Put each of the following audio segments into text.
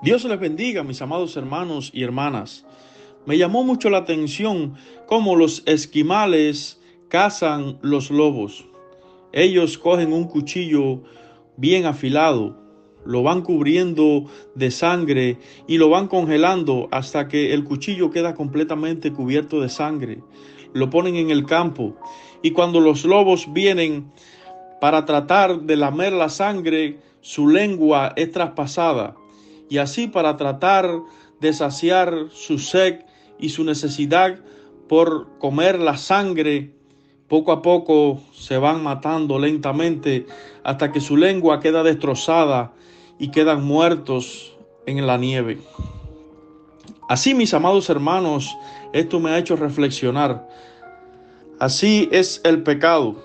Dios les bendiga, mis amados hermanos y hermanas. Me llamó mucho la atención cómo los esquimales cazan los lobos. Ellos cogen un cuchillo bien afilado, lo van cubriendo de sangre y lo van congelando hasta que el cuchillo queda completamente cubierto de sangre. Lo ponen en el campo y cuando los lobos vienen para tratar de lamer la sangre, su lengua es traspasada y así para tratar de saciar su sed y su necesidad por comer la sangre, poco a poco se van matando lentamente hasta que su lengua queda destrozada y quedan muertos en la nieve. Así, mis amados hermanos, esto me ha hecho reflexionar. Así es el pecado.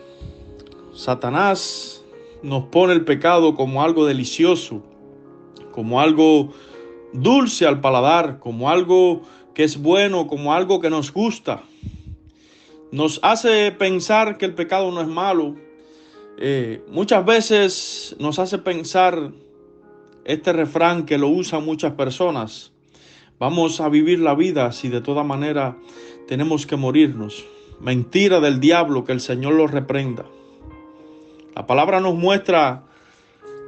Satanás nos pone el pecado como algo delicioso, como algo dulce al paladar, como algo que es bueno, como algo que nos gusta. Nos hace pensar que el pecado no es malo. Muchas veces nos hace pensar este refrán que lo usan muchas personas: vamos a vivir la vida si de toda manera tenemos que morirnos. Mentira del diablo, que el Señor lo reprenda. La palabra nos muestra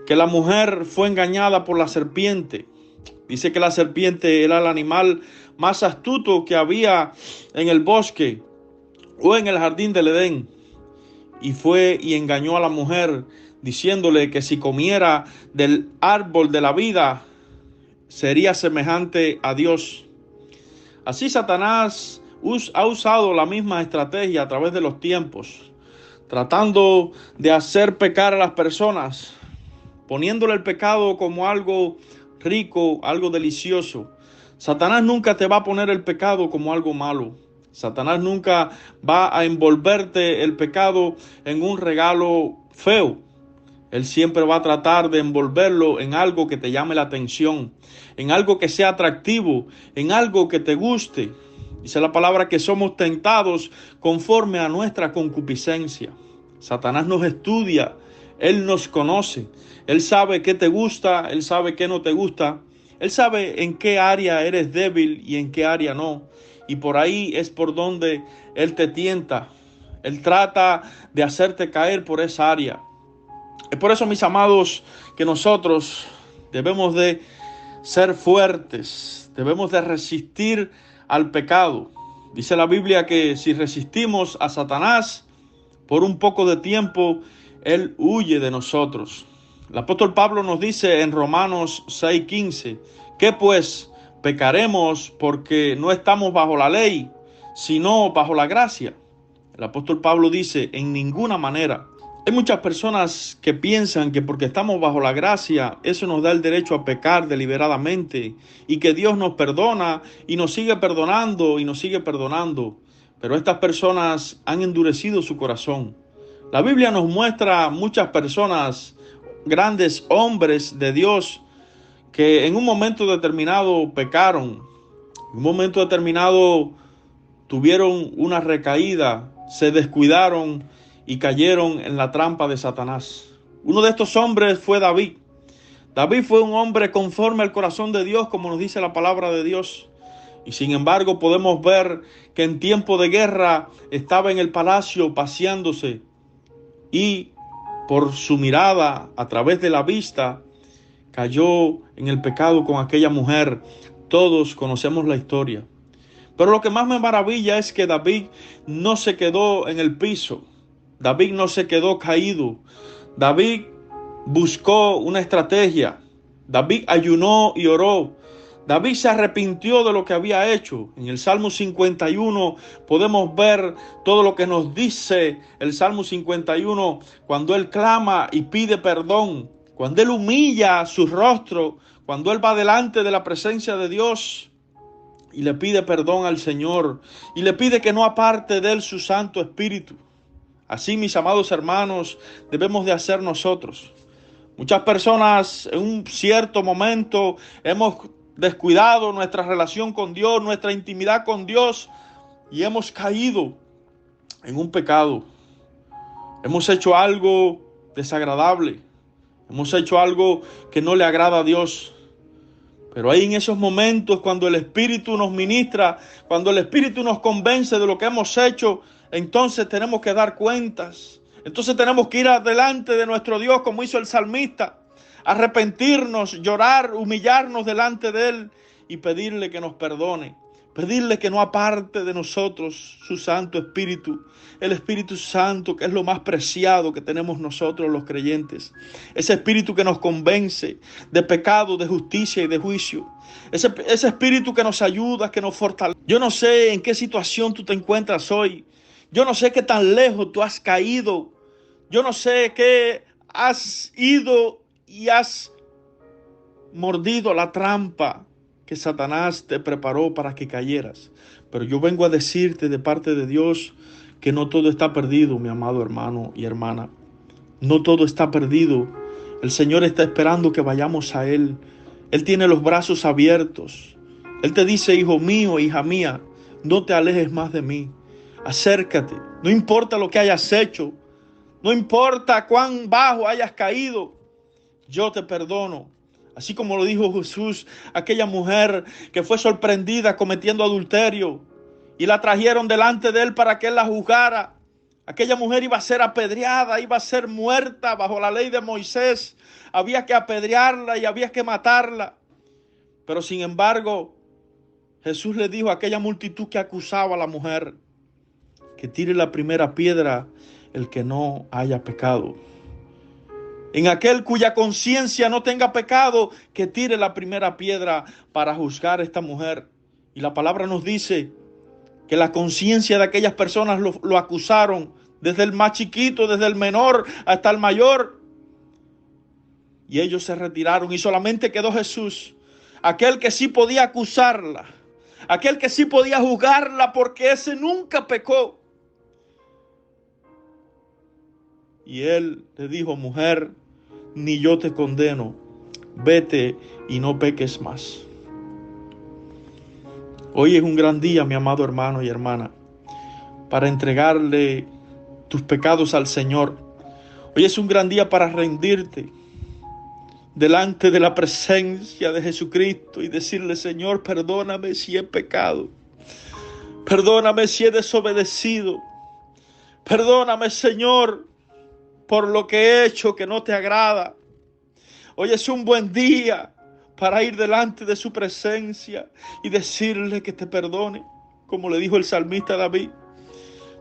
que la mujer fue engañada por la serpiente. Dice que la serpiente era el animal más astuto que había en el bosque o en el jardín del Edén. Y fue y engañó a la mujer diciéndole que si comiera del árbol de la vida sería semejante a Dios. Así Satanás ha usado la misma estrategia a través de los tiempos, tratando de hacer pecar a las personas, poniéndole el pecado como algo rico, algo delicioso. Satanás nunca te va a poner el pecado como algo malo. Satanás nunca va a envolverte el pecado en un regalo feo. Él siempre va a tratar de envolverlo en algo que te llame la atención, en algo que sea atractivo, en algo que te guste. Dice la palabra que somos tentados conforme a nuestra concupiscencia. Satanás nos estudia, Él nos conoce, Él sabe qué te gusta, Él sabe qué no te gusta, Él sabe en qué área eres débil y en qué área no. Y por ahí es por donde Él te tienta. Él trata de hacerte caer por esa área. Es por eso, mis amados, que nosotros debemos de ser fuertes, debemos de resistir al pecado. Dice la Biblia que si resistimos a Satanás por un poco de tiempo, él huye de nosotros. El apóstol Pablo nos dice en Romanos 6:15, que pues pecaremos porque no estamos bajo la ley, sino bajo la gracia. El apóstol Pablo dice, en ninguna manera. Hay muchas personas que piensan que porque estamos bajo la gracia, eso nos da el derecho a pecar deliberadamente y que Dios nos perdona y nos sigue perdonando y nos sigue perdonando. Pero estas personas han endurecido su corazón. La Biblia nos muestra muchas personas, grandes hombres de Dios, que en un momento determinado pecaron, en un momento determinado tuvieron una recaída, se descuidaron y cayeron en la trampa de Satanás. Uno de estos hombres fue David. David fue un hombre conforme al corazón de Dios, como nos dice la palabra de Dios. Y sin embargo podemos ver que en tiempo de guerra estaba en el palacio paseándose y por su mirada, a través de la vista, cayó en el pecado con aquella mujer. Todos conocemos la historia. Pero lo que más me maravilla es que David no se quedó en el piso. David no se quedó caído. David buscó una estrategia. David ayunó y oró. David se arrepintió de lo que había hecho. En el Salmo 51 podemos ver todo lo que nos dice el Salmo 51 cuando él clama y pide perdón, cuando él humilla su rostro, cuando él va delante de la presencia de Dios y le pide perdón al Señor y le pide que no aparte de él su Santo Espíritu. Así, mis amados hermanos, debemos de hacer nosotros. Muchas personas en un cierto momento hemos descuidado nuestra relación con Dios, nuestra intimidad con Dios, y hemos caído en un pecado. Hemos hecho algo desagradable. Hemos hecho algo que no le agrada a Dios. Pero ahí en esos momentos, cuando el Espíritu nos ministra, cuando el Espíritu nos convence de lo que hemos hecho, entonces tenemos que dar cuentas. Entonces tenemos que ir adelante de nuestro Dios, como hizo el salmista, arrepentirnos, llorar, humillarnos delante de Él y pedirle que nos perdone. Pedirle que no aparte de nosotros su Santo Espíritu, el Espíritu Santo, que es lo más preciado que tenemos nosotros los creyentes. Ese Espíritu que nos convence de pecado, de justicia y de juicio. Ese Espíritu que nos ayuda, que nos fortalece. Yo no sé en qué situación tú te encuentras hoy. Yo no sé qué tan lejos tú has caído. Yo no sé qué has ido y has mordido la trampa que Satanás te preparó para que cayeras. Pero yo vengo a decirte de parte de Dios que no todo está perdido, mi amado hermano y hermana. No todo está perdido. El Señor está esperando que vayamos a Él. Él tiene los brazos abiertos. Él te dice, hijo mío, hija mía, no te alejes más de mí. Acércate. No importa lo que hayas hecho. No importa cuán bajo hayas caído. Yo te perdono. Así como lo dijo Jesús, aquella mujer que fue sorprendida cometiendo adulterio y la trajeron delante de Él para que Él la juzgara. Aquella mujer iba a ser apedreada, iba a ser muerta bajo la ley de Moisés. Había que apedrearla y había que matarla. Pero sin embargo, Jesús le dijo a aquella multitud que acusaba a la mujer que tire la primera piedra el que no haya pecado. En aquel cuya conciencia no tenga pecado, que tire la primera piedra para juzgar a esta mujer. Y la palabra nos dice que la conciencia de aquellas personas lo acusaron, desde el más chiquito, desde el menor hasta el mayor. Y ellos se retiraron y solamente quedó Jesús, aquel que sí podía acusarla, aquel que sí podía juzgarla, porque ese nunca pecó. Y Él le dijo, mujer, ni yo te condeno, vete y no peques más. Hoy es un gran día, mi amado hermano y hermana, para entregarle tus pecados al Señor. Hoy es un gran día para rendirte delante de la presencia de Jesucristo y decirle, Señor, perdóname si he pecado. Perdóname si he desobedecido. Perdóname, Señor, por lo que he hecho que no te agrada. Hoy es un buen día para ir delante de su presencia y decirle que te perdone, como le dijo el salmista David.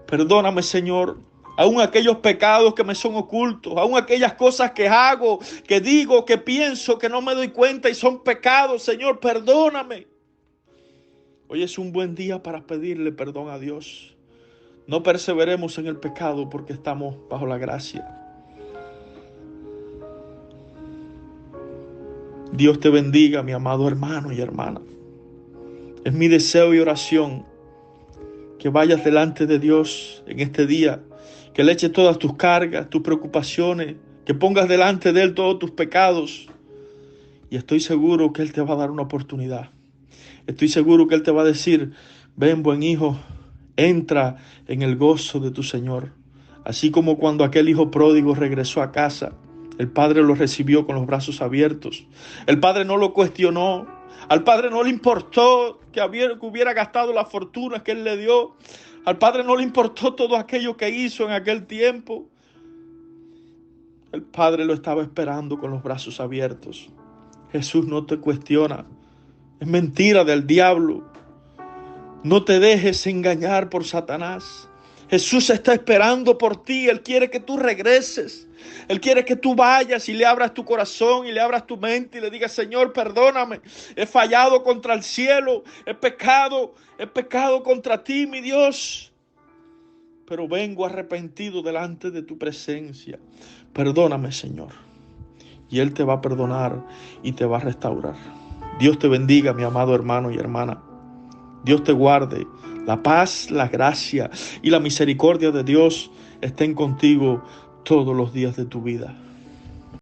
Perdóname, Señor, aún aquellos pecados que me son ocultos, aún aquellas cosas que hago, que digo, que pienso, que no me doy cuenta y son pecados. Señor, perdóname. Hoy es un buen día para pedirle perdón a Dios. No perseveremos en el pecado porque estamos bajo la gracia. Dios te bendiga, mi amado hermano y hermana. Es mi deseo y oración que vayas delante de Dios en este día, que le eches todas tus cargas, tus preocupaciones, que pongas delante de Él todos tus pecados. Y estoy seguro que Él te va a dar una oportunidad. Estoy seguro que Él te va a decir, ven, buen hijo, entra en el gozo de tu Señor. Así como cuando aquel hijo pródigo regresó a casa, el padre lo recibió con los brazos abiertos. El padre no lo cuestionó. Al padre no le importó que hubiera gastado la fortuna que él le dio. Al padre no le importó todo aquello que hizo en aquel tiempo. El padre lo estaba esperando con los brazos abiertos. Jesús no te cuestiona. Es mentira del diablo. No te dejes engañar por Satanás. Jesús está esperando por ti. Él quiere que tú regreses. Él quiere que tú vayas y le abras tu corazón y le abras tu mente y le digas, Señor, perdóname. He fallado contra el cielo. He pecado contra ti, mi Dios. Pero vengo arrepentido delante de tu presencia. Perdóname, Señor. Y Él te va a perdonar y te va a restaurar. Dios te bendiga, mi amado hermano y hermana. Dios te guarde. La paz, la gracia y la misericordia de Dios estén contigo todos los días de tu vida.